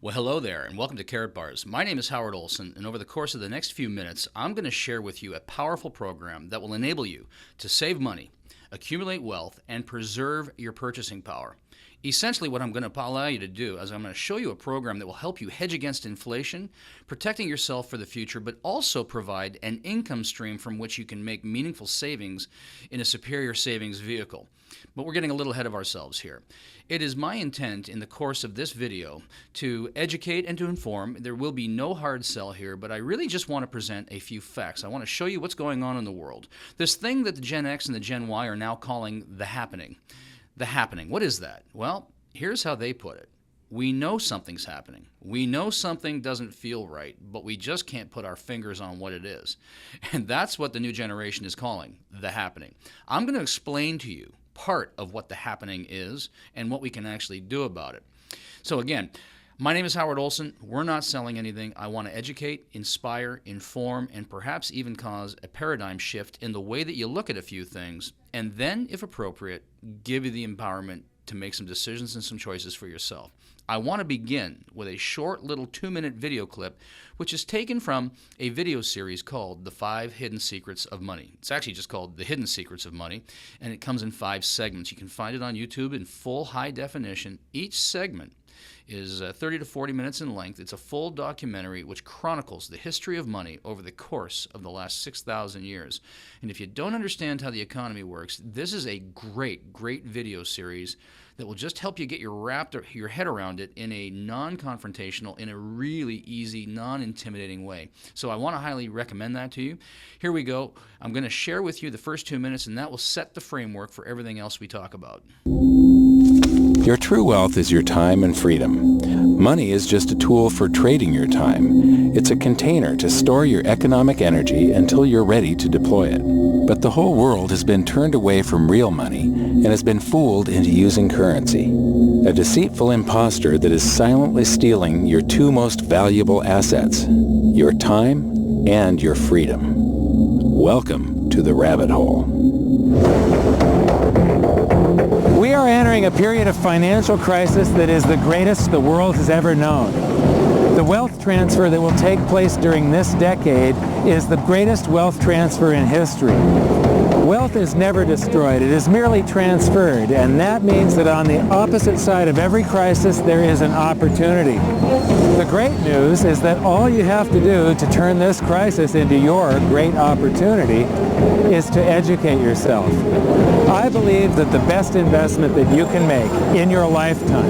Well, hello there, and welcome to Carrot Bars. My name is Howard Olson, and over the course of the next few minutes, I'm going to share with you a powerful program that will enable you to save money, accumulate wealth, and preserve your purchasing power. Essentially, what I'm going to allow you to do is I'm going to show you a program that will help you hedge against inflation, protecting yourself for the future, but also provide an income stream from which you can make meaningful savings in a superior savings vehicle. But we're getting a little ahead of ourselves here. It is my intent in the course of this video to educate and to inform. There will be no hard sell here, but I really just want to present a few facts. I want to show you what's going on in the world. This thing that the Gen X and the Gen Y are now calling the happening. The happening. What is that? Well, here's how they put it. We know something's happening. We know something doesn't feel right, but we just can't put our fingers on what it is. And that's what the new generation is calling the happening. I'm going to explain to you part of what the happening is and what we can actually do about it. So again, my name is Howard Olson. We're not selling anything. I want to educate, inspire, inform, and perhaps even cause a paradigm shift in the way that you look at a few things, and then, if appropriate, give you the empowerment to make some decisions and some choices for yourself. I want to begin with a short little 2-minute video clip, which is taken from a video series called The 5 Hidden Secrets of Money. It's actually just called The Hidden Secrets of Money, and it comes in 5 segments. You can find it on YouTube in full high definition. Each segment is 30 to 40 minutes in length. It's a full documentary which chronicles the history of money over the course of the last 6,000 years. And if you don't understand how the economy works, this is a great, great video series that will just help you get your head around it in a non-confrontational, in a really easy, non-intimidating way. So I want to highly recommend that to you. Here we go. I'm going to share with you the first 2 minutes, and that will set the framework for everything else we talk about. Your true wealth is your time and freedom. Money is just a tool for trading your time. It's a container to store your economic energy until you're ready to deploy it. But the whole world has been turned away from real money and has been fooled into using currency. A deceitful imposter that is silently stealing your 2 most valuable assets, your time and your freedom. Welcome to the rabbit hole. We are entering a period of financial crisis that is the greatest the world has ever known. The wealth transfer that will take place during this decade is the greatest wealth transfer in history. Wealth is never destroyed, it is merely transferred, and that means that on the opposite side of every crisis there is an opportunity. The great news is that all you have to do to turn this crisis into your great opportunity is to educate yourself. I believe that the best investment that you can make in your lifetime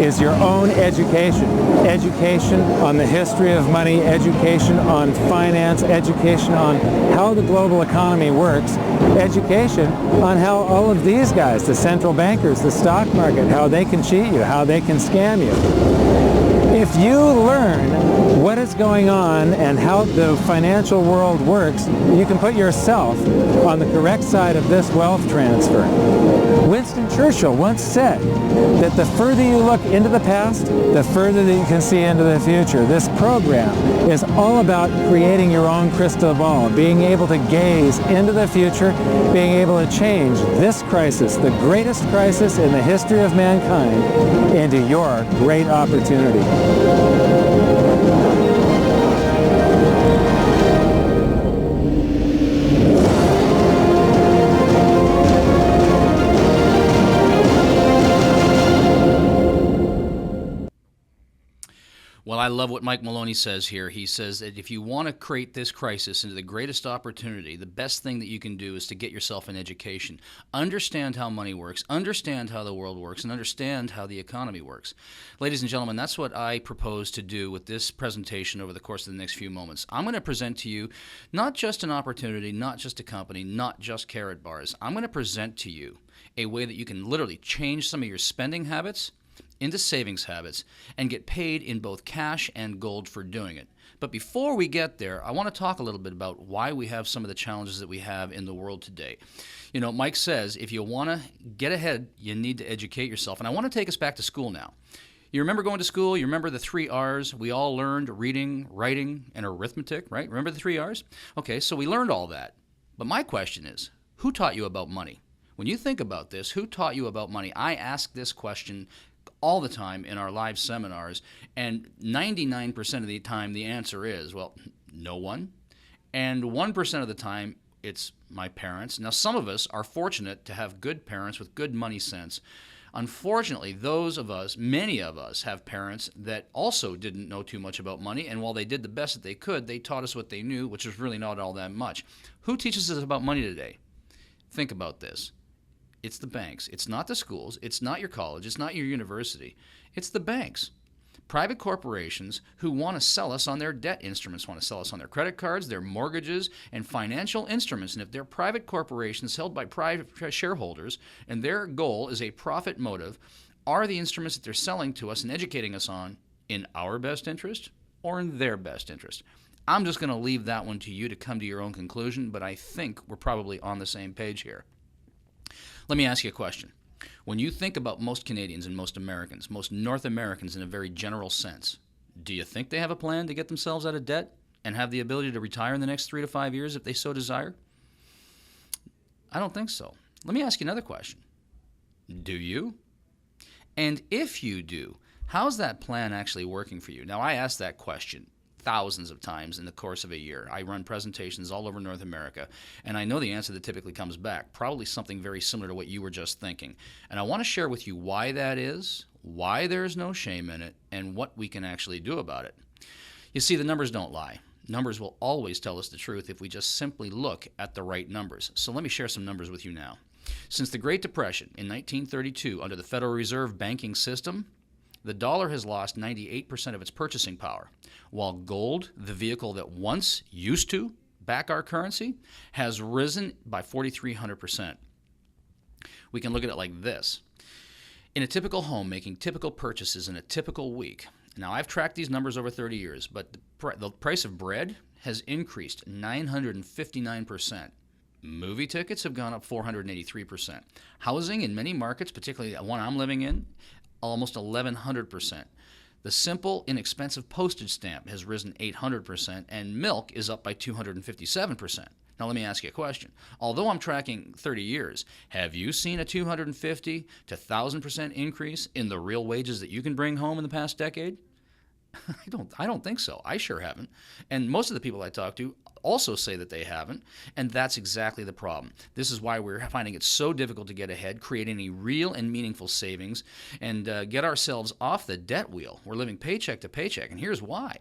is your own education. Education on the history of money, education on finance, education on how the global economy works, education on how all of these guys, the central bankers, the stock market, how they can cheat you, how they can scam you. If you learn what is going on and how the financial world works, you can put yourself on the correct side of this wealth transfer. Winston Churchill once said that the further you look into the past, the further that you can see into the future. This program is all about creating your own crystal ball, being able to gaze into the future, being able to change this crisis, the greatest crisis in the history of mankind, into your great opportunity. Well, I love what Mike Maloney says here. He says that if you want to create this crisis into the greatest opportunity, the best thing that you can do is to get yourself an education. Understand how money works, understand how the world works, and understand how the economy works. Ladies and gentlemen, that's what I propose to do with this presentation over the course of the next few moments. I'm going to present to you not just an opportunity, not just a company, not just Carrot Bars. I'm going to present to you a way that you can literally change some of your spending habits into savings habits and get paid in both cash and gold for doing it. But before we get there, I want to talk a little bit about why we have some of the challenges that we have in the world today. You know, Mike says if you want to get ahead, you need to educate yourself. And I want to take us back to school now. You remember going to school? You remember the 3 R's? We all learned reading, writing, and arithmetic, right? Remember the 3 R's? Okay, so we learned all that. But my question is, who taught you about money? When you think about this, who taught you about money? I ask this question all the time in our live seminars, and 99% of the time the answer is, well, no one. And 1% of the time, it's my parents. Now, some of us are fortunate to have good parents with good money sense. Unfortunately, many of us have parents that also didn't know too much about money, and while they did the best that they could, they taught us what they knew, which was really not all that much. Who teaches us about money today? Think about this. It's the banks. It's not the schools. It's not your college. It's not your university. It's the banks. Private corporations who want to sell us on their debt instruments, want to sell us on their credit cards, their mortgages, and financial instruments. And if they're private corporations held by private shareholders and their goal is a profit motive, are the instruments that they're selling to us and educating us on in our best interest or in their best interest? I'm just going to leave that one to you to come to your own conclusion, but I think we're probably on the same page here. Let me ask you a question. When you think about most Canadians and most Americans, most North Americans in a very general sense, do you think they have a plan to get themselves out of debt and have the ability to retire in the next 3 to 5 years if they so desire? I don't think so. Let me ask you another question. Do you? And if you do, how's that plan actually working for you? Now, I asked that question thousands of times in the course of a year. I run presentations all over North America, and I know the answer that typically comes back, probably something very similar to what you were just thinking. And I want to share with you why that is, why there's no shame in it, and what we can actually do about it. You see, the numbers don't lie. Numbers will always tell us the truth if we just simply look at the right numbers. So let me share some numbers with you now. Since the Great Depression in 1932, under the Federal Reserve banking system, the dollar has lost 98% of its purchasing power, while gold, the vehicle that once used to back our currency, has risen by 4,300%. We can look at it like this. In a typical home making typical purchases in a typical week, now I've tracked these numbers over 30 years, but the price of bread has increased 959%. Movie tickets have gone up 483%. Housing in many markets, particularly the one I'm living in, almost 1,100%. The simple, inexpensive postage stamp has risen 800%, and milk is up by 257%. Now let me ask you a question. Although I'm tracking 30 years, have you seen a 250 to 1,000% increase in the real wages that you can bring home in the past decade? I don't think so. I sure haven't. And most of the people I talk to also say that they haven't, and that's exactly the problem. This is why we're finding it so difficult to get ahead, create any real and meaningful savings, and get ourselves off the debt wheel. We're living paycheck to paycheck, and here's why.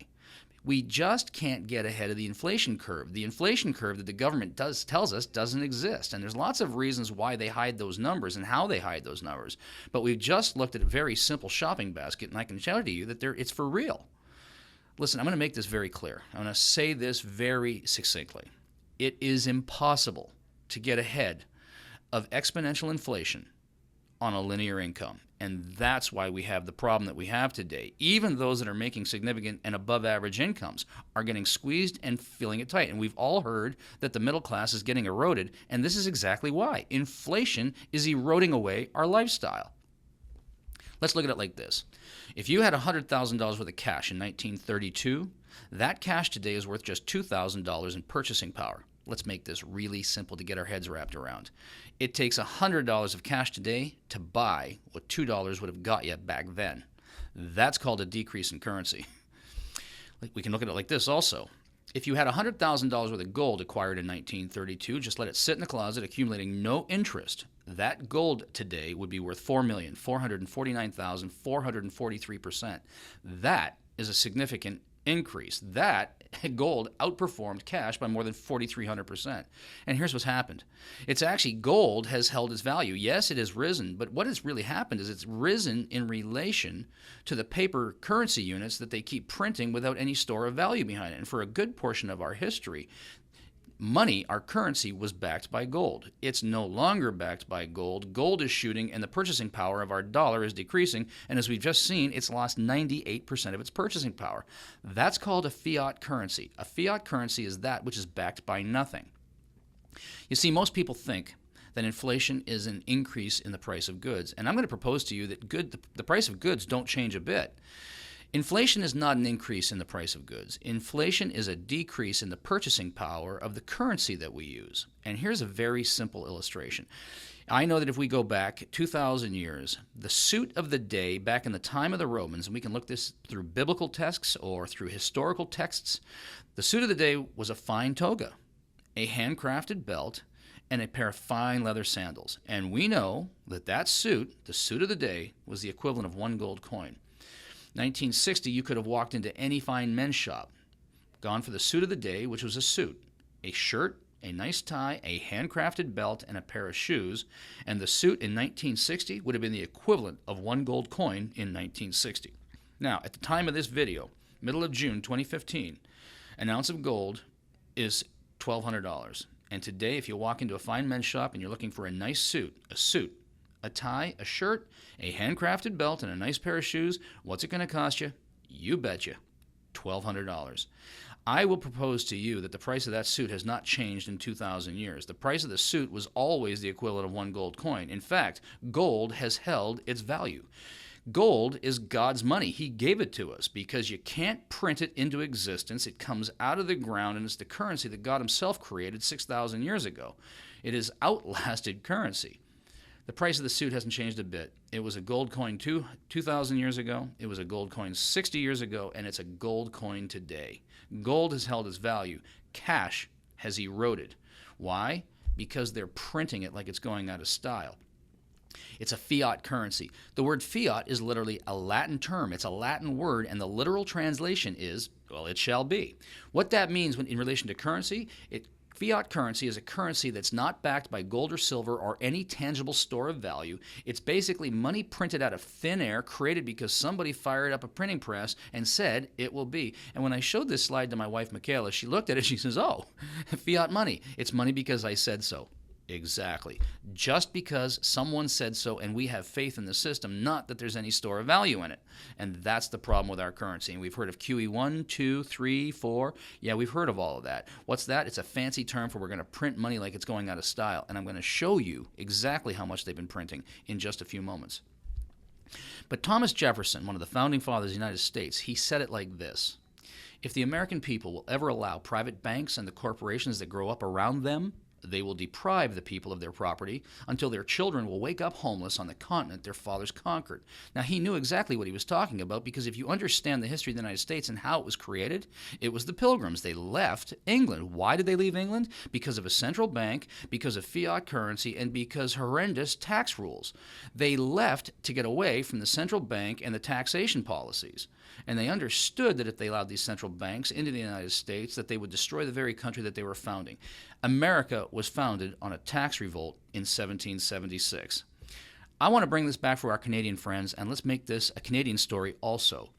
We just can't get ahead of the inflation curve. The inflation curve that the government tells us doesn't exist. And there's lots of reasons why they hide those numbers and how they hide those numbers. But we've just looked at a very simple shopping basket, and I can tell you that it's for real. Listen, I'm going to make this very clear. I'm going to say this very succinctly. It is impossible to get ahead of exponential inflation on a linear income. And that's why we have the problem that we have today. Even those that are making significant and above average incomes are getting squeezed and feeling it tight. And we've all heard that the middle class is getting eroded, and this is exactly why. Inflation is eroding away our lifestyle. Let's look at it like this. If you had $100,000 worth of cash in 1932, that cash today is worth just $2,000 in purchasing power. Let's make this really simple to get our heads wrapped around. It takes $100 of cash today to buy what $2 would have got you back then. That's called a decrease in currency. We can look at it like this also. If you had $100,000 worth of gold acquired in 1932, just let it sit in the closet accumulating no interest, that gold today would be worth $4,449,443%. That is a significant increase. That gold outperformed cash by more than 4,300%. And here's what's happened. It's actually gold has held its value. Yes, it has risen, but what has really happened is it's risen in relation to the paper currency units that they keep printing without any store of value behind it. And for a good portion of our history, money, our currency, was backed by gold. It's no longer backed by gold. Gold is shooting, and the purchasing power of our dollar is decreasing. And as we've just seen, it's lost 98% of its purchasing power. That's called a fiat currency. A fiat currency is that which is backed by nothing. You see, most people think that inflation is an increase in the price of goods. And I'm going to propose to you that the price of goods don't change a bit. Inflation is not an increase in the price of goods. Inflation is a decrease in the purchasing power of the currency that we use. And here's a very simple illustration. I know that if we go back 2,000 years, the suit of the day back in the time of the Romans, and we can look this through biblical texts or through historical texts, the suit of the day was a fine toga, a handcrafted belt, and a pair of fine leather sandals. And we know that that suit, the suit of the day, was the equivalent of 1 gold coin. 1960, you could have walked into any fine men's shop, gone for the suit of the day, which was a suit, a shirt, a nice tie, a handcrafted belt, and a pair of shoes, and the suit in 1960 would have been the equivalent of 1 gold coin in 1960. Now, at the time of this video, middle of June 2015, an ounce of gold is $1,200. And today, if you walk into a fine men's shop and you're looking for a nice suit, a tie, a shirt, a handcrafted belt, and a nice pair of shoes, what's it going to cost you? You betcha, $1,200. I will propose to you that the price of that suit has not changed in 2,000 years. The price of the suit was always the equivalent of 1 gold coin. In fact, gold has held its value. Gold is God's money. He gave it to us because you can't print it into existence. It comes out of the ground, and it's the currency that God himself created 6,000 years ago. It has outlasted currency. The price of the suit hasn't changed a bit. It was a gold coin 2,000 years ago. It was a gold coin 60 years ago, and it's a gold coin today. Gold has held its value. Cash has eroded. Why? Because they're printing it like it's going out of style. It's a fiat currency. The word fiat is literally a Latin term. It's a Latin word, and the literal translation is, well, it shall be. What that means in relation to currency, fiat currency is a currency that's not backed by gold or silver or any tangible store of value. It's basically money printed out of thin air, created because somebody fired up a printing press and said it will be. And when I showed this slide to my wife, Michaela, she looked at it, she says, oh, fiat money. It's money because I said so. Exactly. Just because someone said so and we have faith in the system, not that there's any store of value in it. And that's the problem with our currency. And we've heard of QE1, 2, 3, 4. Yeah, we've heard of all of that. What's that? It's a fancy term for we're going to print money like it's going out of style. And I'm going to show you exactly how much they've been printing in just a few moments. But Thomas Jefferson, one of the founding fathers of the United States, he said it like this: if the American people will ever allow private banks and the corporations that grow up around them, they will deprive the people of their property until their children will wake up homeless on the continent their fathers conquered. Now, he knew exactly what he was talking about, because if you understand the history of the United States and how it was created, it was the Pilgrims. They left England. Why did they leave England? Because of a central bank, because of fiat currency, and because horrendous tax rules. They left to get away from the central bank and the taxation policies. And they understood that if they allowed these central banks into the United States, that they would destroy the very country that they were founding. America was founded on a tax revolt in 1776. I want to bring this back for our Canadian friends, and let's make this a Canadian story also.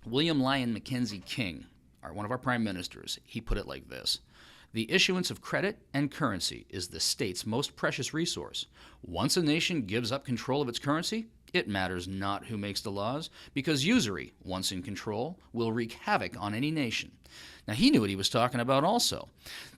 William Lyon Mackenzie King, one of our prime ministers, he put it like this: the issuance of credit and currency is the state's most precious resource. Once a nation gives up control of its currency, it matters not who makes the laws, because usury, once in control, will wreak havoc on any nation. Now, he knew what he was talking about also.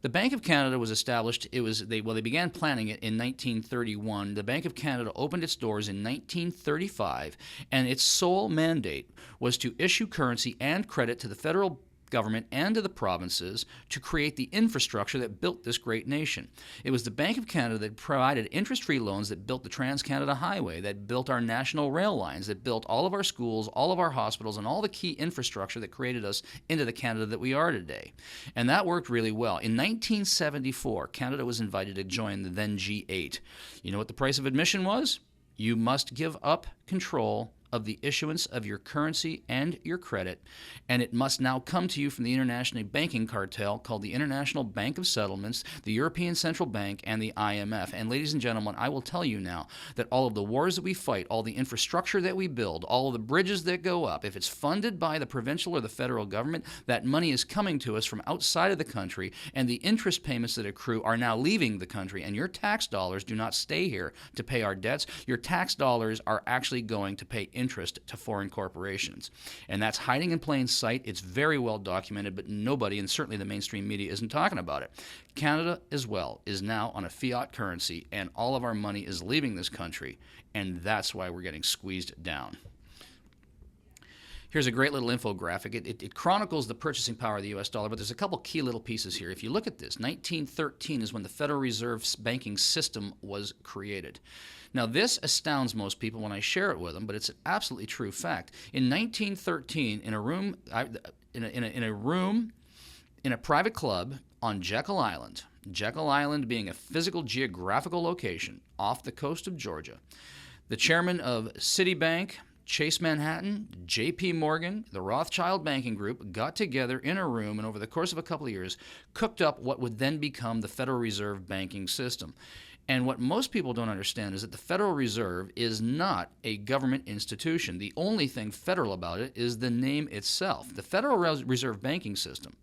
The Bank of Canada was established, they began planning it in 1931. The Bank of Canada opened its doors in 1935, and its sole mandate was to issue currency and credit to the federal government and to the provinces to create the infrastructure that built this great nation. It was the Bank of Canada that provided interest-free loans that built the Trans-Canada Highway, that built our national rail lines, that built all of our schools, all of our hospitals, and all the key infrastructure that created us into the Canada that we are today. And that worked really well. In 1974, Canada was invited to join the then G8. You know what the price of admission was? You must give up control of the issuance of your currency and your credit, and it must now come to you from the international banking cartel called the International Bank of Settlements, the European Central Bank, and the IMF. And ladies and gentlemen, I will tell you now that all of the wars that we fight, all the infrastructure that we build, all of the bridges that go up, if it's funded by the provincial or the federal government, that money is coming to us from outside of the country, and the interest payments that accrue are now leaving the country, and your tax dollars do not stay here to pay our debts. Your tax dollars are actually going to pay interest to foreign corporations. And that's hiding in plain sight. It's very well documented, but nobody, and certainly the mainstream media, isn't talking about it. Canada, as well, is now on a fiat currency, and all of our money is leaving this country, and that's why we're getting squeezed down. Here's a great little infographic. It chronicles the purchasing power of the U.S. dollar, but there's a couple key little pieces here. If you look at this, 1913 is when the Federal Reserve's banking system was created. Now, this astounds most people when I share it with them, but it's an absolutely true fact. In 1913, in a room in a private club on Jekyll Island being a physical geographical location off the coast of Georgia, the chairman of Citibank, Chase Manhattan, J.P. Morgan, the Rothschild Banking Group got together in a room and over the course of a couple of years cooked up what would then become the Federal Reserve banking system. And what most people don't understand is that the Federal Reserve is not a government institution. The only thing federal about it is the name itself. The Federal Reserve banking system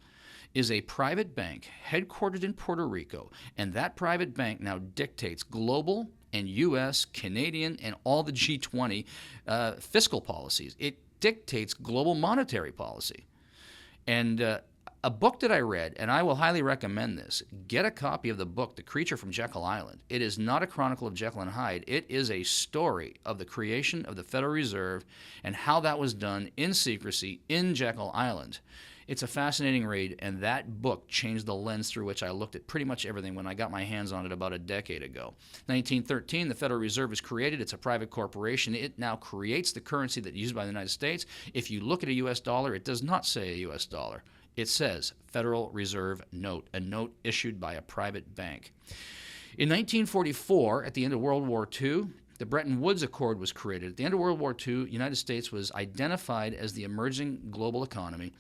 is a private bank headquartered in Puerto Rico, and that private bank now dictates global and U.S., Canadian, and all the G20 fiscal policies. It dictates global monetary policy. And a book that I read, and I will highly recommend this, get a copy of the book, The Creature from Jekyll Island. It is not a chronicle of Jekyll and Hyde. It is a story of the creation of the Federal Reserve and how that was done in secrecy in Jekyll Island. It's a fascinating read, and that book changed the lens through which I looked at pretty much everything when I got my hands on it about a decade ago. 1913, the Federal Reserve is created. It's a private corporation. It now creates the currency that's used by the United States. If you look at a U.S. dollar, it does not say a U.S. dollar. It says Federal Reserve Note, a note issued by a private bank. In 1944, at the end of World War II, the Bretton Woods Accord was created. At the end of World War II, the United States was identified as the emerging global economy.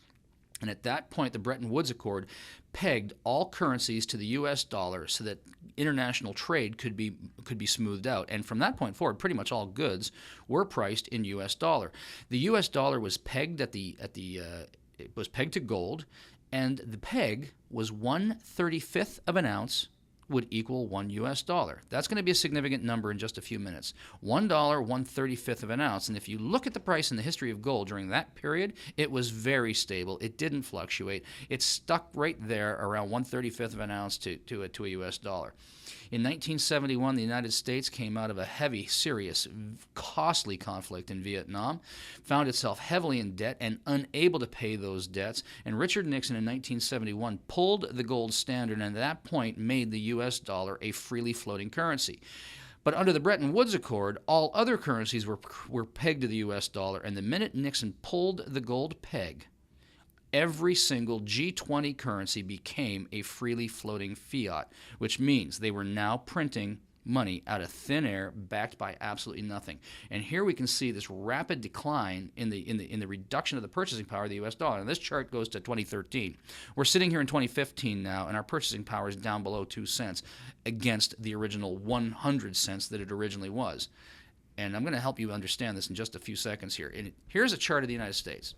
And at that point, the Bretton Woods Accord pegged all currencies to the U.S. dollar so that international trade could be smoothed out. And from that point forward, pretty much all goods were priced in U.S. dollar. The U.S. dollar was pegged it was pegged to gold, and the peg was 1/35th of an ounce would equal $1 US. That's going to be a significant number in just a few minutes. $1, 1/35th of an ounce. And if you look at the price in the history of gold during that period, it was very stable. It didn't fluctuate. It stuck right there around 1/35th of an ounce to a US dollar. In 1971, the United States came out of a heavy, serious, costly conflict in Vietnam, found itself heavily in debt and unable to pay those debts, and Richard Nixon in 1971 pulled the gold standard and at that point made the U.S. dollar a freely floating currency. But under the Bretton Woods Accord, all other currencies were pegged to the U.S. dollar, and the minute Nixon pulled the gold peg, every single G20 currency became a freely floating fiat, which means they were now printing money out of thin air, backed by absolutely nothing. And here we can see this rapid decline in the reduction of the purchasing power of the U.S. dollar. And this chart goes to 2013. We're sitting here in 2015 now, and our purchasing power is down below 2 cents against the original 100 cents that it originally was. And I'm going to help you understand this in just a few seconds here. And here's a chart of the United States.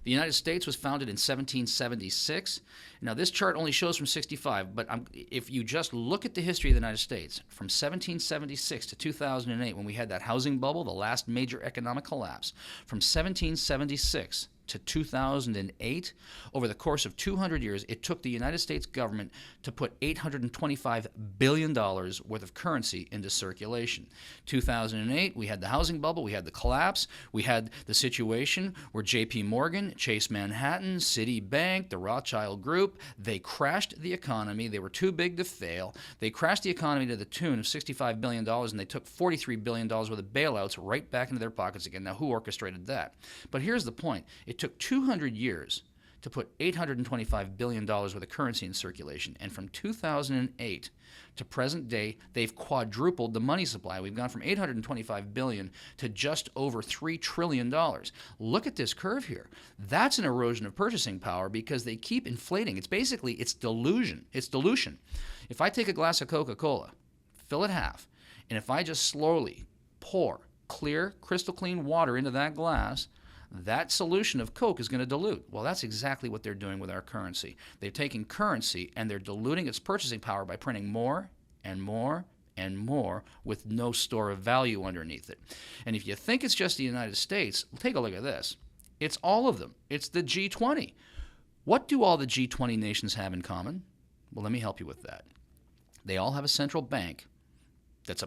The United States was founded in 1776. Now, this chart only shows from 65, but if you just look at the history of the United States, from 1776 to 2008, when we had that housing bubble, the last major economic collapse, from 1776 to 2008, over the course of 200 years, it took the United States government to put $825 billion worth of currency into circulation. 2008, we had the housing bubble, we had the collapse, we had the situation where J.P. Morgan, Chase Manhattan, Citibank, the Rothschild Group, they crashed the economy. They were too big to fail. They crashed the economy to the tune of $65 billion, and they took $43 billion worth of bailouts right back into their pockets again. Now, who orchestrated that? But here's the point. It took 200 years to put $825 billion worth of currency in circulation. And from 2008 to present day, they've quadrupled the money supply. We've gone from $825 billion to just over $3 trillion. Look at this curve here. That's an erosion of purchasing power because they keep inflating. It's delusion. It's dilution. If I take a glass of Coca-Cola, fill it half, and if I just slowly pour clear, crystal clean water into that glass, that solution of Coke is going to dilute. Well, that's exactly what they're doing with our currency. They're taking currency and they're diluting its purchasing power by printing more and more and more with no store of value underneath it. And if you think it's just the United States, take a look at this. It's all of them. It's the G20. What do all the G20 nations have in common? Well, let me help you with that. They all have a central bank that's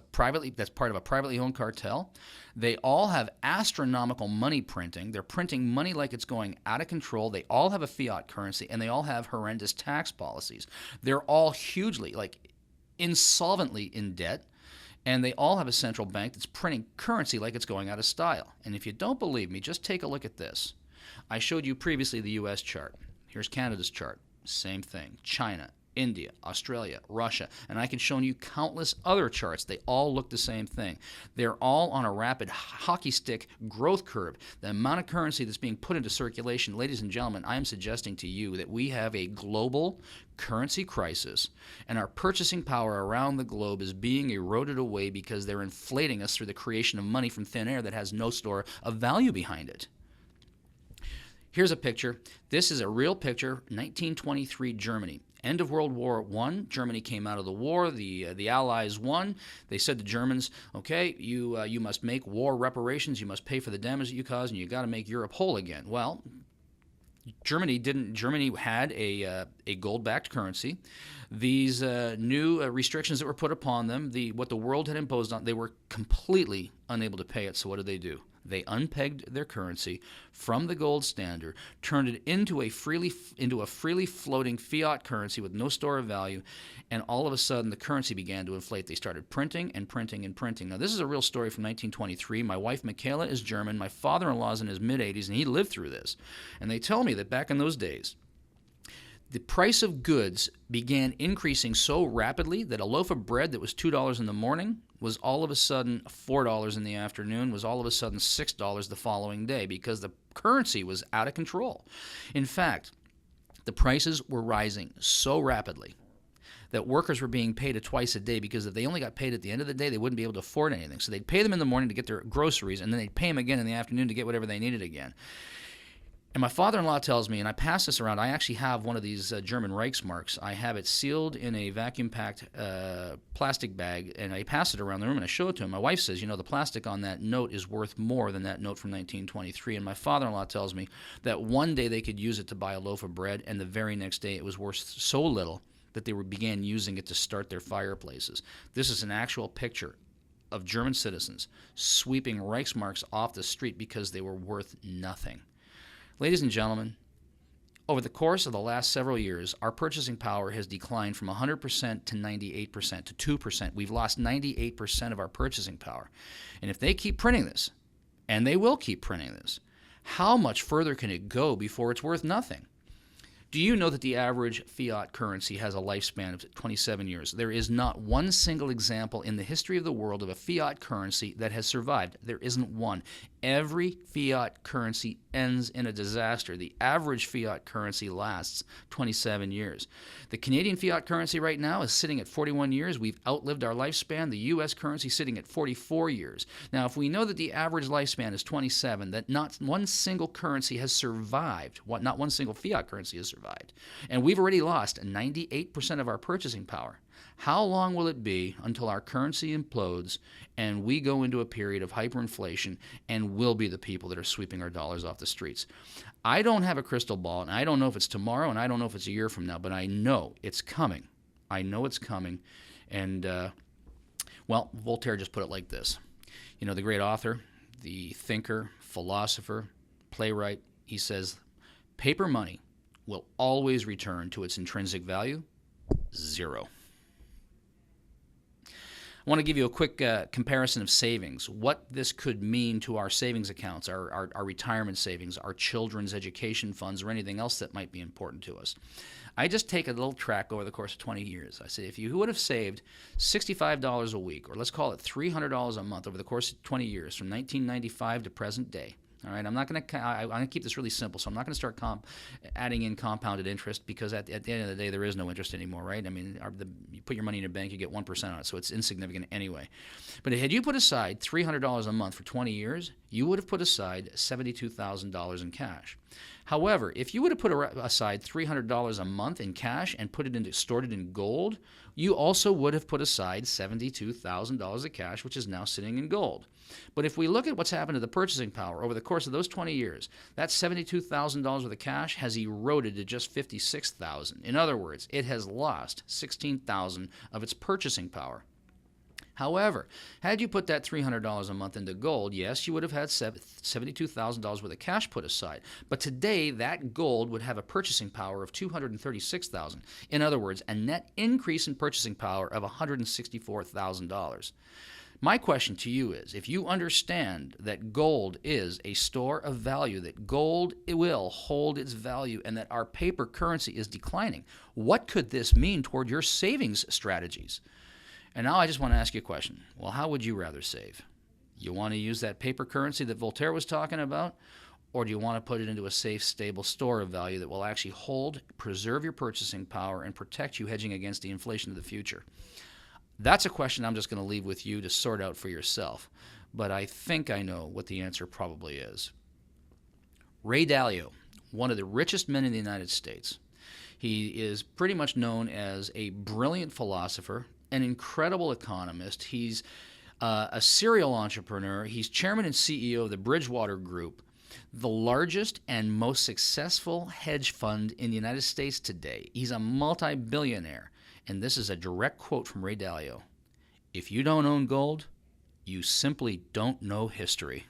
part of a privately owned cartel. They all have astronomical money printing. They're printing money like it's going out of control. They all have a fiat currency, and they all have horrendous tax policies. They're all hugely, insolvently in debt, and they all have a central bank that's printing currency like it's going out of style. And if you don't believe me, just take a look at this. I showed you previously the U.S. chart. Here's Canada's chart. Same thing. China, India, Australia, Russia, and I can show you countless other charts. They all look the same thing. They're all on a rapid hockey stick growth curve. The amount of currency that's being put into circulation, ladies and gentlemen, I am suggesting to you that we have a global currency crisis, and our purchasing power around the globe is being eroded away because they're inflating us through the creation of money from thin air that has no store of value behind it. Here's a picture. This is a real picture, 1923 Germany. End of World War I, Germany came out of the war. The Allies won. They said to Germans, okay, you must make war reparations. You must pay for the damage that you caused, and you got to make Europe whole again. Well, Germany didn't. Germany had a gold-backed currency. These new restrictions that were put upon them, what the world had imposed on, they were completely unable to pay it. So what did they do? They unpegged their currency from the gold standard, turned it into a freely floating fiat currency with no store of value, and all of a sudden the currency began to inflate. They started printing and printing and printing. Now, this is a real story from 1923. My wife, Michaela, is German. My father-in-law is in his mid-80s, and he lived through this. And they tell me that back in those days, the price of goods began increasing so rapidly that a loaf of bread that was $2 in the morning was all of a sudden $4 in the afternoon, was all of a sudden $6 the following day, because the currency was out of control. In fact, the prices were rising so rapidly that workers were being paid twice a day, because if they only got paid at the end of the day, they wouldn't be able to afford anything. So they'd pay them in the morning to get their groceries, and then they'd pay them again in the afternoon to get whatever they needed again. And my father-in-law tells me, and I pass this around, I actually have one of these German Reichsmarks. I have it sealed in a vacuum-packed plastic bag, and I pass it around the room, and I show it to him. My wife says, the plastic on that note is worth more than that note from 1923. And my father-in-law tells me that one day they could use it to buy a loaf of bread, and the very next day it was worth so little that they began using it to start their fireplaces. This is an actual picture of German citizens sweeping Reichsmarks off the street because they were worth nothing. Ladies and gentlemen, over the course of the last several years, our purchasing power has declined from 100% to 98% to 2%. We've lost 98% of our purchasing power. And if they keep printing this, and they will keep printing this, how much further can it go before it's worth nothing? Do you know that the average fiat currency has a lifespan of 27 years? There is not one single example in the history of the world of a fiat currency that has survived. There isn't one. Every fiat currency ends in a disaster. The average fiat currency lasts 27 years. The Canadian fiat currency right now is sitting at 41 years. We've outlived our lifespan. The U.S. currency is sitting at 44 years. Now, if we know that the average lifespan is 27, that not one single currency has survived, not one single fiat currency has survived, and we've already lost 98% of our purchasing power, how long will it be until our currency implodes and we go into a period of hyperinflation and we'll be the people that are sweeping our dollars off the streets? I don't have a crystal ball, and I don't know if it's tomorrow, and I don't know if it's a year from now, but I know it's coming. I know it's coming. And, Voltaire just put it like this. The great author, the thinker, philosopher, playwright, he says, paper money will always return to its intrinsic value, zero. I want to give you a quick comparison of savings, what this could mean to our savings accounts, our retirement savings, our children's education funds, or anything else that might be important to us. I just take a little track over the course of 20 years. I say, if you would have saved $65 a week, or let's call it $300 a month over the course of 20 years, from 1995 to present day, all right, I'm going to keep this really simple, so I'm not going to start adding in compounded interest, because at the end of the day, there is no interest anymore, right? I mean, you put your money in a bank, you get 1% on it, so it's insignificant anyway. But had you put aside $300 a month for 20 years, you would have put aside $72,000 in cash. However, if you would have put aside $300 a month in cash and stored it in gold, you also would have put aside $72,000 of cash, which is now sitting in gold. But if we look at what's happened to the purchasing power over the course of those 20 years, that $72,000 worth of cash has eroded to just $56,000. In other words, it has lost $16,000 of its purchasing power. However, had you put that $300 a month into gold, yes, you would have had $72,000 worth of cash put aside. But today, that gold would have a purchasing power of $236,000. In other words, a net increase in purchasing power of $164,000. My question to you is, if you understand that gold is a store of value, that gold will hold its value, and that our paper currency is declining, what could this mean toward your savings strategies? And now I just want to ask you a question. Well, how would you rather save? You want to use that paper currency that Voltaire was talking about? Or do you want to put it into a safe, stable store of value that will actually hold, preserve your purchasing power, and protect you hedging against the inflation of the future? That's a question I'm just going to leave with you to sort out for yourself. But I think I know what the answer probably is. Ray Dalio, one of the richest men in the United States. He is pretty much known as a brilliant philosopher, an incredible economist. He's a serial entrepreneur. He's chairman and CEO of the Bridgewater Group, the largest and most successful hedge fund in the United States today. He's a multi-billionaire. And this is a direct quote from Ray Dalio. If you don't own gold, you simply don't know history.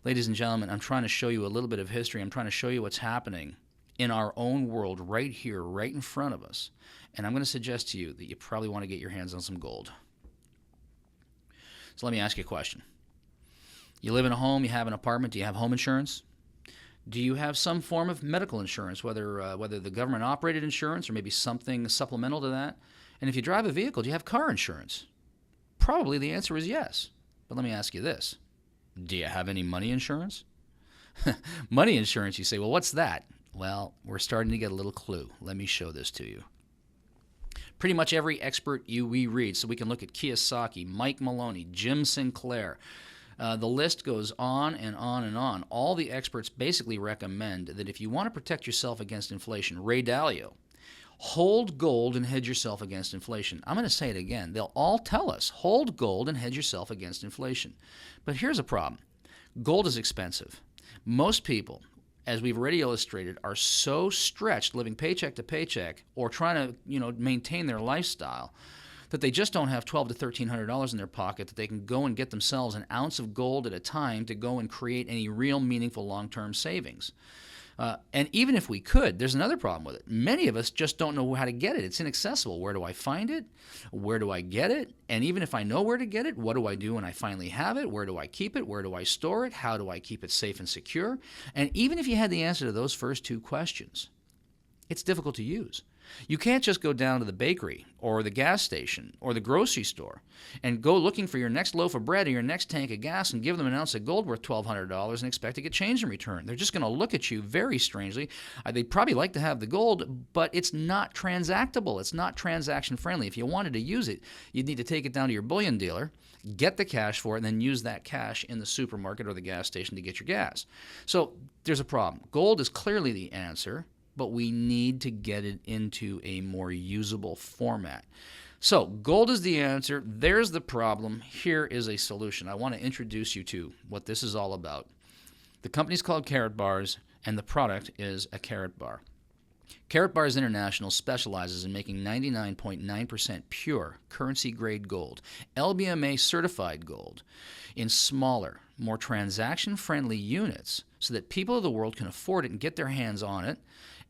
Ladies and gentlemen, I'm trying to show you a little bit of history. I'm trying to show you what's happening in our own world right here, right in front of us. And I'm going to suggest to you that you probably want to get your hands on some gold. So let me ask you a question. You live in a home, you have an apartment, do you have home insurance? Do you have some form of medical insurance, whether the government-operated insurance or maybe something supplemental to that? And if you drive a vehicle, do you have car insurance? Probably the answer is yes. But let me ask you this. Do you have any money insurance? Money insurance, you say, well, what's that? Well, we're starting to get a little clue. Let me show this to you. Pretty much every expert we read, so we can look at Kiyosaki, Mike Maloney, Jim Sinclair. The list goes on and on and on. All the experts basically recommend that if you want to protect yourself against inflation, Ray Dalio, hold gold and hedge yourself against inflation. I'm going to say it again. They'll all tell us, hold gold and hedge yourself against inflation. But here's a problem. Gold is expensive. Most people, as we've already illustrated, are so stretched living paycheck to paycheck or trying to, maintain their lifestyle that they just don't have $1,200 to $1,300 in their pocket that they can go and get themselves an ounce of gold at a time to go and create any real meaningful long-term savings. And even if we could, there's another problem with it. Many of us just don't know how to get it. It's inaccessible. Where do I find it? Where do I get it? And even if I know where to get it, what do I do when I finally have it? Where do I keep it? Where do I store it? How do I keep it safe and secure? And even if you had the answer to those first two questions, it's difficult to use. You can't just go down to the bakery or the gas station or the grocery store and go looking for your next loaf of bread or your next tank of gas and give them an ounce of gold worth $1,200 and expect to get change in return. They're just going to look at you very strangely. They'd probably like to have the gold, but it's not transactable. It's not transaction friendly. If you wanted to use it, you'd need to take it down to your bullion dealer, get the cash for it, and then use that cash in the supermarket or the gas station to get your gas. So there's a problem. Gold is clearly the answer, but we need to get it into a more usable format. So gold is the answer. There's the problem. Here is a solution. I want to introduce you to what this is all about. The company's called Karatbars, and the product is a Karatbar. Karatbars International specializes in making 99.9% pure currency-grade gold, LBMA certified gold, in smaller, more transaction-friendly units so that people of the world can afford it and get their hands on it.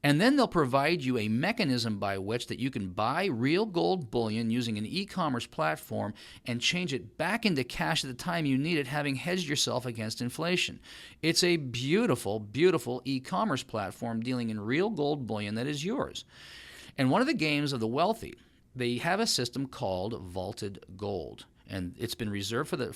And then they'll provide you a mechanism by which that you can buy real gold bullion using an e-commerce platform and change it back into cash at the time you need it, having hedged yourself against inflation. It's a beautiful, beautiful e-commerce platform dealing in real gold bullion that is yours. And one of the games of the wealthy, they have a system called vaulted gold. And it's been reserved for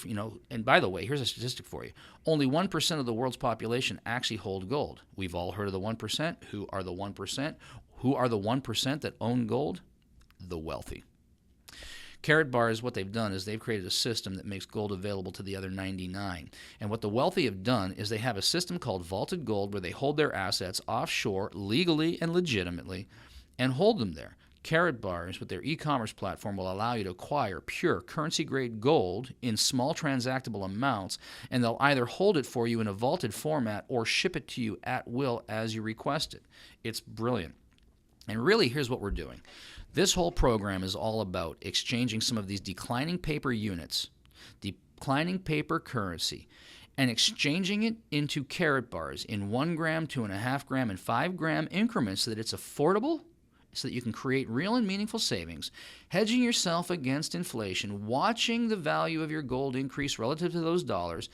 and by the way, here's a statistic for you. Only 1% of the world's population actually hold gold. We've all heard of the 1%. Who are the 1%? Who are the 1% that own gold? The wealthy. Karatbars, what they've done is they've created a system that makes gold available to the other 99. And what the wealthy have done is they have a system called vaulted gold where they hold their assets offshore legally and legitimately and hold them there. Karatbars, with their e-commerce platform, will allow you to acquire pure currency-grade gold in small transactable amounts, and they'll either hold it for you in a vaulted format or ship it to you at will as you request it. It's brilliant. And really, here's what we're doing. This whole program is all about exchanging some of these declining paper units, declining paper currency, and exchanging it into Karat bars in 1 gram, 2.5 gram, and 5 gram increments so that it's affordable, so that you can create real and meaningful savings, hedging yourself against inflation, watching the value of your gold increase relative to those dollars,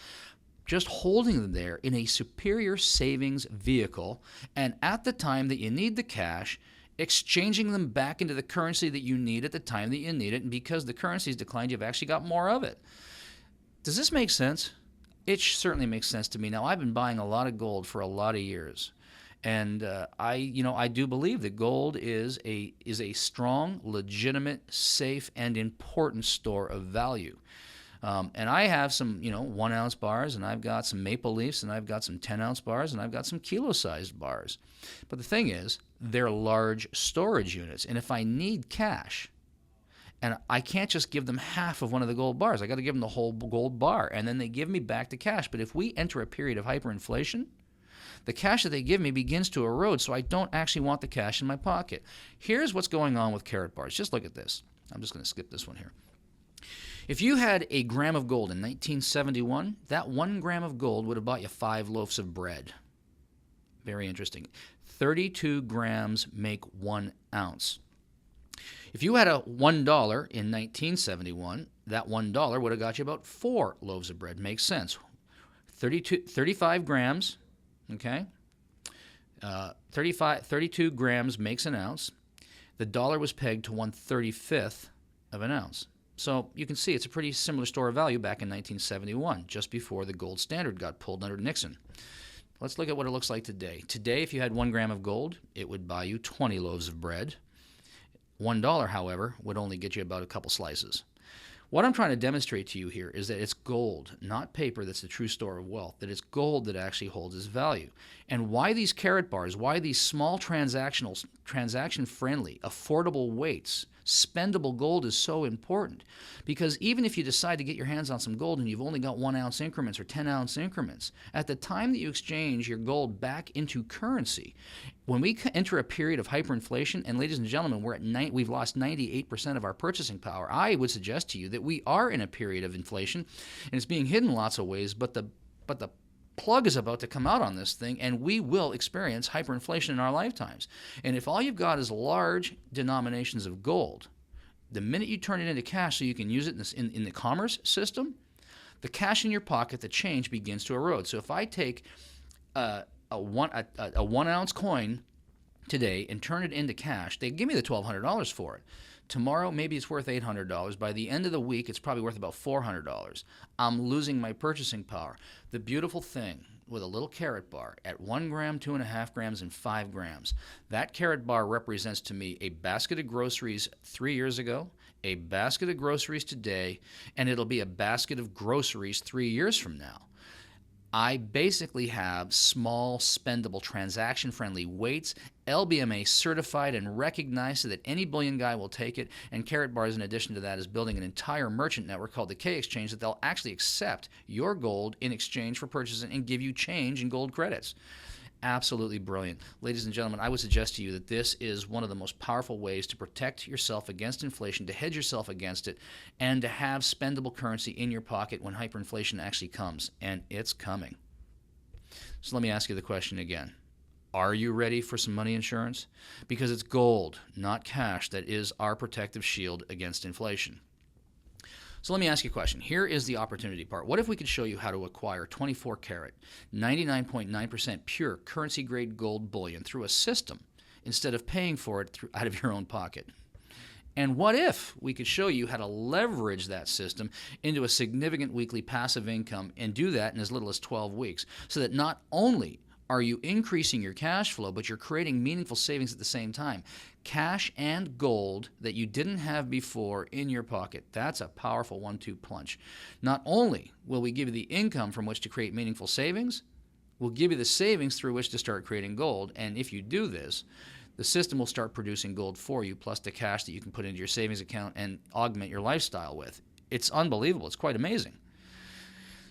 just holding them there in a superior savings vehicle, and at the time that you need the cash, exchanging them back into the currency that you need at the time that you need it, and because the currency's declined, you've actually got more of it. Does this make sense? It certainly makes sense to me. Now, I've been buying a lot of gold for a lot of years. And I do believe that gold is a strong, legitimate, safe, and important store of value. And I have some 1 ounce bars, and I've got some maple leafs, and I've got some 10 ounce bars, and I've got some kilo-sized bars. But the thing is, they're large storage units, and if I need cash, and I can't just give them half of one of the gold bars, I got to give them the whole gold bar, and then they give me back the cash. But if we enter a period of hyperinflation, the cash that they give me begins to erode, so I don't actually want the cash in my pocket. Here's what's going on with Karat bars. Just look at this. I'm just going to skip this one here. If you had a gram of gold in 1971, that 1 gram of gold would have bought you 5 loaves of bread. Very interesting. 32 grams make 1 ounce. If you had a $1 in 1971, that $1 would have got you about 4 loaves of bread. Makes sense. 35 grams, okay? 32 grams makes an ounce. The dollar was pegged to 1/35 of an ounce. So you can see it's a pretty similar store of value back in 1971, just before the gold standard got pulled under Nixon. Let's look at what it looks like today. Today, if you had 1 gram of gold, it would buy you 20 loaves of bread. $1, however, would only get you about a couple slices. What I'm trying to demonstrate to you here is that it's gold, not paper, that's the true store of wealth, that it's gold that actually holds its value. And why these Karat bars, why these small transaction-friendly, affordable weights, spendable gold is so important. Because even if you decide to get your hands on some gold and you've only got 1 ounce increments or 10 ounce increments, at the time that you exchange your gold back into currency, when we enter a period of hyperinflation, and ladies and gentlemen, we've lost 98% of our purchasing power, I would suggest to you that we are in a period of inflation, and it's being hidden in lots of ways, but the plug is about to come out on this thing, and we will experience hyperinflation in our lifetimes. And if all you've got is large denominations of gold, the minute you turn it into cash so you can use it in the commerce system, the cash in your pocket, the change begins to erode. So if I take a 1 ounce coin today and turn it into cash, they give me the $1,200 for it. Tomorrow, maybe it's worth $800. By the end of the week, it's probably worth about $400. I'm losing my purchasing power. The beautiful thing with a little Karat bar at 1 gram, 2.5 grams, and 5 grams, that Karat bar represents to me a basket of groceries 3 years ago, a basket of groceries today, and it'll be a basket of groceries 3 years from now. I basically have small, spendable, transaction-friendly weights, LBMA certified and recognized so that any bullion guy will take it, and Karat Bars, in addition to that, is building an entire merchant network called the K Exchange that they'll actually accept your gold in exchange for purchasing and give you change in gold credits. Absolutely brilliant. Ladies and gentlemen, I would suggest to you that this is one of the most powerful ways to protect yourself against inflation, to hedge yourself against it, and to have spendable currency in your pocket when hyperinflation actually comes, and it's coming. So let me ask you the question again. Are you ready for some money insurance? Because it's gold, not cash, that is our protective shield against inflation. So let me ask you a question. Here is the opportunity part. What if we could show you how to acquire 24 karat, 99.9% pure currency-grade gold bullion through a system instead of paying for it out of your own pocket? And what if we could show you how to leverage that system into a significant weekly passive income and do that in as little as 12 weeks so that not only are you increasing your cash flow, but you're creating meaningful savings at the same time? Cash and gold that you didn't have before in your pocket. That's a powerful 1-2 punch. Not only will we give you the income from which to create meaningful savings, we'll give you the savings through which to start creating gold. And if you do this, the system will start producing gold for you, plus the cash that you can put into your savings account and augment your lifestyle with. It's unbelievable. It's quite amazing.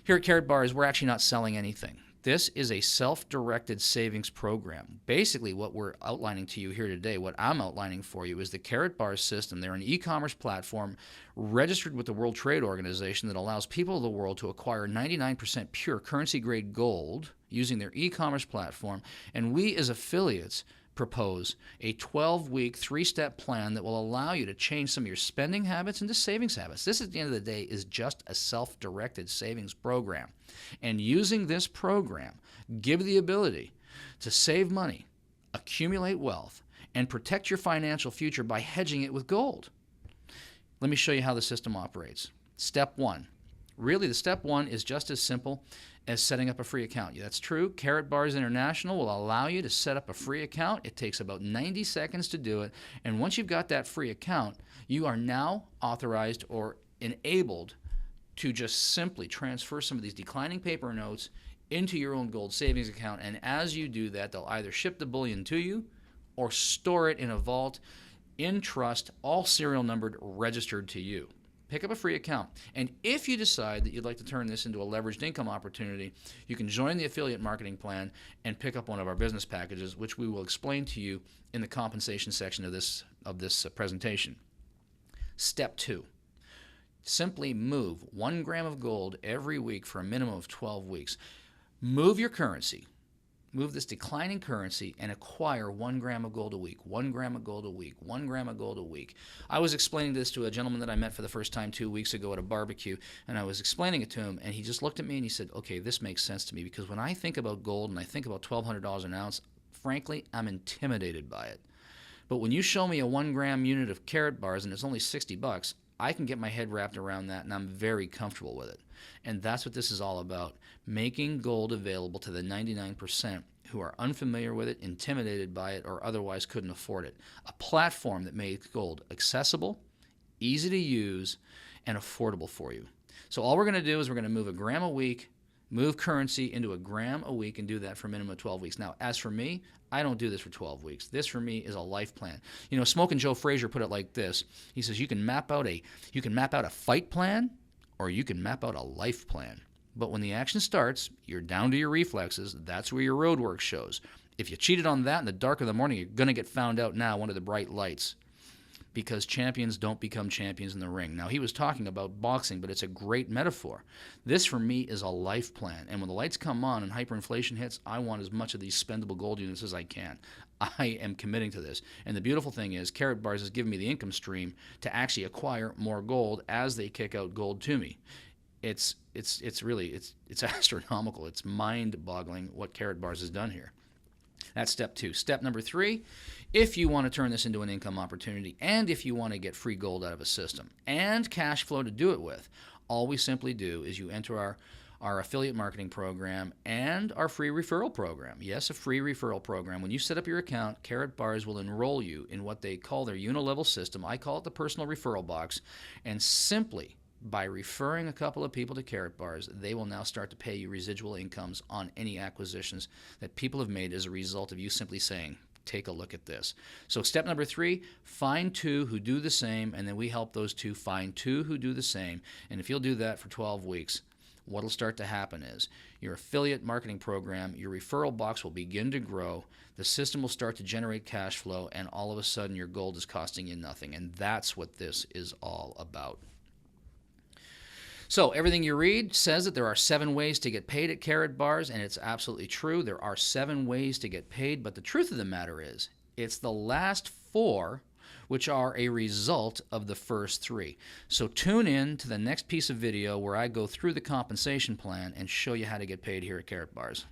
Here at Karat Bars, we're actually not selling anything. This is a self-directed savings program. Basically, what we're outlining to you here today, what I'm outlining for you, is the Karatbars system. They're an e-commerce platform registered with the World Trade Organization that allows people of the world to acquire 99% pure currency-grade gold using their e-commerce platform. And we, as affiliates, propose a 12-week, 3-step plan that will allow you to change some of your spending habits into savings habits. This, at the end of the day, is just a self-directed savings program. And using this program, give the ability to save money, accumulate wealth, and protect your financial future by hedging it with gold. Let me show you how the system operates. Step 1. Really, the step 1 is just as simple as setting up a free account. That's true. Karatbars International will allow you to set up a free account. It takes about 90 seconds to do it. And once you've got that free account, you are now authorized or enabled to just simply transfer some of these declining paper notes into your own gold savings account. And as you do that, they'll either ship the bullion to you or store it in a vault in trust, all serial numbered, registered to you. Pick up a free account. And if you decide that you'd like to turn this into a leveraged income opportunity, you can join the affiliate marketing plan and pick up one of our business packages, which we will explain to you in the compensation section of this presentation. Step 2. Simply move 1 gram of gold every week for a minimum of 12 weeks. Move your currency. Move this declining currency and acquire 1 gram of gold a week, 1 gram of gold a week, 1 gram of gold a week. I was explaining this to a gentleman that I met for the first time 2 weeks ago at a barbecue, and I was explaining it to him, and he just looked at me and he said, okay, this makes sense to me, because when I think about gold and I think about $1,200 an ounce, frankly, I'm intimidated by it. But when you show me a 1 gram unit of Karatbars and it's only $60, I can get my head wrapped around that, and I'm very comfortable with it. And that's what this is all about, making gold available to the 99% who are unfamiliar with it, intimidated by it, or otherwise couldn't afford it. A platform that makes gold accessible, easy to use, and affordable for you. So all we're going to do is we're going to move 1 gram a week, move currency into 1 gram a week, and do that for a minimum of 12 weeks. Now, as for me, I don't do this for 12 weeks. This, for me, is a life plan. You know, Smokin' Joe Frazier put it like this. He says, you can map out a fight plan, or you can map out a life plan. But when the action starts, you're down to your reflexes. That's where your road work shows. If you cheated on that in the dark of the morning, you're going to get found out now under the bright lights, because champions don't become champions in the ring. Now, he was talking about boxing, but it's a great metaphor. This, for me, is a life plan. And when the lights come on and hyperinflation hits, I want as much of these spendable gold units as I can. I am committing to this. And the beautiful thing is, Karatbars has given me the income stream to actually acquire more gold as they kick out gold to me. It's really astronomical. It's mind-boggling what Karatbars has done here. That's step 2. Step number 3, if you want to turn this into an income opportunity, and if you want to get free gold out of a system and cash flow to do it with, all we simply do is you enter our affiliate marketing program and our free referral program. Yes, a free referral program. When you set up your account, Karatbars will enroll you in what they call their unilevel system. I call it the personal referral box. And simply by referring a couple of people to Karatbars, they will now start to pay you residual incomes on any acquisitions that people have made as a result of you simply saying, take a look at this. So step number 3, find 2 who do the same, and then we help those 2 find 2 who do the same. And if you'll do that for 12 weeks, what will start to happen is your affiliate marketing program, your referral box will begin to grow, the system will start to generate cash flow, and all of a sudden your gold is costing you nothing. And that's what this is all about. So everything you read says that there are 7 ways to get paid at Karatbars, and it's absolutely true. There are 7 ways to get paid, but the truth of the matter is it's the last 4 which are a result of the first 3. So tune in to the next piece of video where I go through the compensation plan and show you how to get paid here at Karatbars.